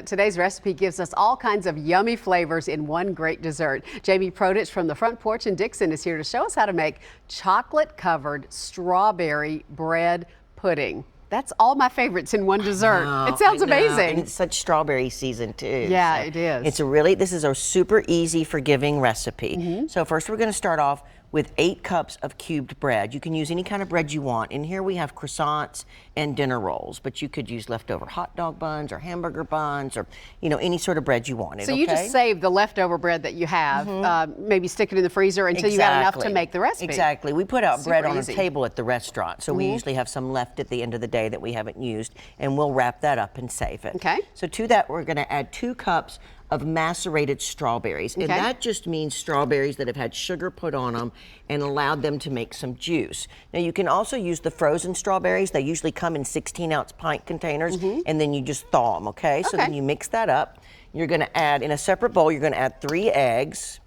Today's recipe gives us all kinds of yummy flavors in one great dessert. Jamie Prodich from the Front Porch in Dixon is here to show us how to make chocolate-covered strawberry bread pudding. That's all my favorites in one dessert. It sounds amazing. And it's such strawberry season too. Yeah, so it is. This is a super easy, forgiving recipe. So first we're going to start off with 8 cups of cubed bread. You can use any kind of bread you want. In here we have croissants and dinner rolls, but you could use leftover hot dog buns or hamburger buns or, any sort of bread you wanted. So you just save the leftover bread that you have, maybe stick it in the freezer until you got enough to make the recipe. Exactly. We put out bread on a table at the restaurant, so we usually have some left at the end of the day that we haven't used, and we'll wrap that up and save it. Okay. So to that, we're going to add 2 cups of macerated strawberries. And that just means strawberries that have had sugar put on them and allowed them to make some juice. Now you can also use the frozen strawberries. They usually come in 16-ounce pint containers, and then you just thaw them, okay? So then you mix that up. You're gonna add, in a separate bowl, you're gonna add 3 eggs,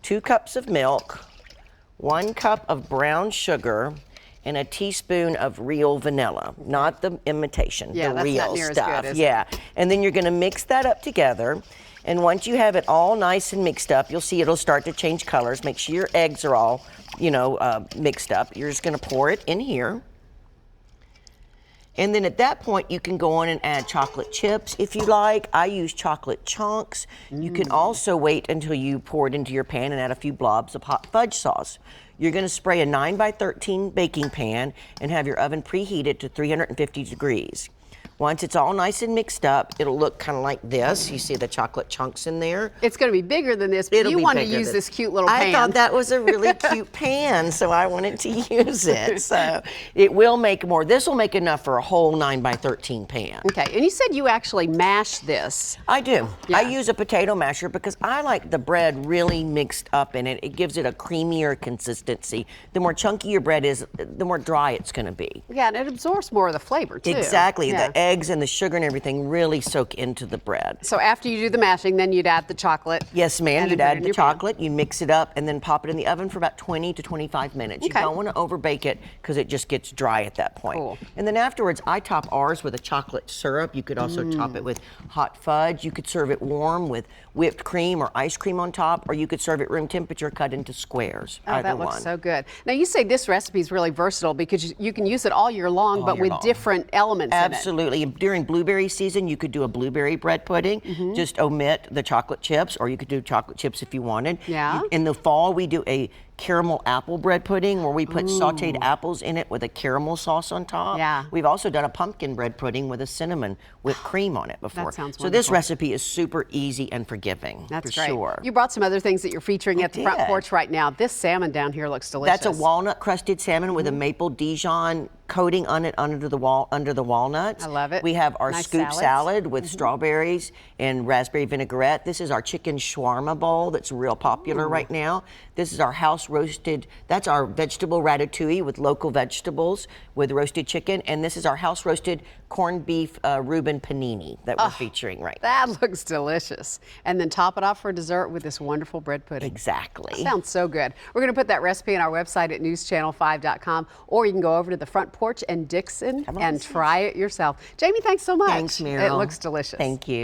2 cups of milk, 1 cup of brown sugar, and a teaspoon of real vanilla, not the imitation, the that's real not near stuff. as good, is it? And then you're gonna mix that up together. And once you have it all nice and mixed up, you'll see it'll start to change colors. Make sure your eggs are all, mixed up. You're just gonna pour it in here. And then at that point, you can go on and add chocolate chips if you like. I use chocolate chunks. You can also wait until you pour it into your pan and add a few blobs of hot fudge sauce. You're gonna spray a 9x13 baking pan and have your oven preheated to 350 degrees. Once it's all nice and mixed up, it'll look kind of like this. You see the chocolate chunks in there. It's going to be bigger than this, but you want to use this cute little pan. I thought that was a really cute pan, so I wanted to use it. So it will make more. This will make enough for a whole 9x13 pan. Okay, and you said you actually mash this. I do. I use a potato masher because I like the bread really mixed up in it. It gives it a creamier consistency. The more chunky your bread is, the more dry it's going to be. Yeah, and it absorbs more of the flavor too. Exactly. The eggs and the sugar and everything really soak into the bread. So after you do the mashing, then you'd add the chocolate. Yes, ma'am. You'd add the chocolate, you mix it up, and then pop it in the oven for about 20 to 25 minutes. You don't want to overbake it because it just gets dry at that point. Cool. And then afterwards, I top ours with a chocolate syrup. You could also top it with hot fudge. You could serve it warm with whipped cream or ice cream on top, or you could serve it room temperature cut into squares. Oh, that looks so good. Now you say this recipe is really versatile because you can use it all year long, but with different elements in it. Absolutely. During blueberry season, you could do a blueberry bread pudding. Just omit the chocolate chips, or you could do chocolate chips if you wanted. Yeah. In the fall, we do a caramel apple bread pudding where we put sauteed apples in it with a caramel sauce on top. Yeah. We've also done a pumpkin bread pudding with a cinnamon whipped cream on it before. That sounds wonderful. So this recipe is super easy and forgiving. That's for great. Sure. You brought some other things that you're featuring at the Front Porch right now. This salmon down here looks delicious. That's a walnut crusted salmon with a maple Dijon coating on it under the walnuts. I love it. We have our nice scoop salad with strawberries and raspberry vinaigrette. This is our chicken shawarma bowl that's real popular right now. This is our house roasted, that's our vegetable ratatouille with local vegetables with roasted chicken. And this is our house roasted corned beef Reuben panini that we're featuring right now. That looks delicious. And then top it off for dessert with this wonderful bread pudding. Exactly. That sounds so good. We're going to put that recipe on our website at newschannel5.com, or you can go over to the Front Porch in Dixon and try it yourself. Jamie, thanks so much. Thanks, Meryl. It looks delicious. Thank you.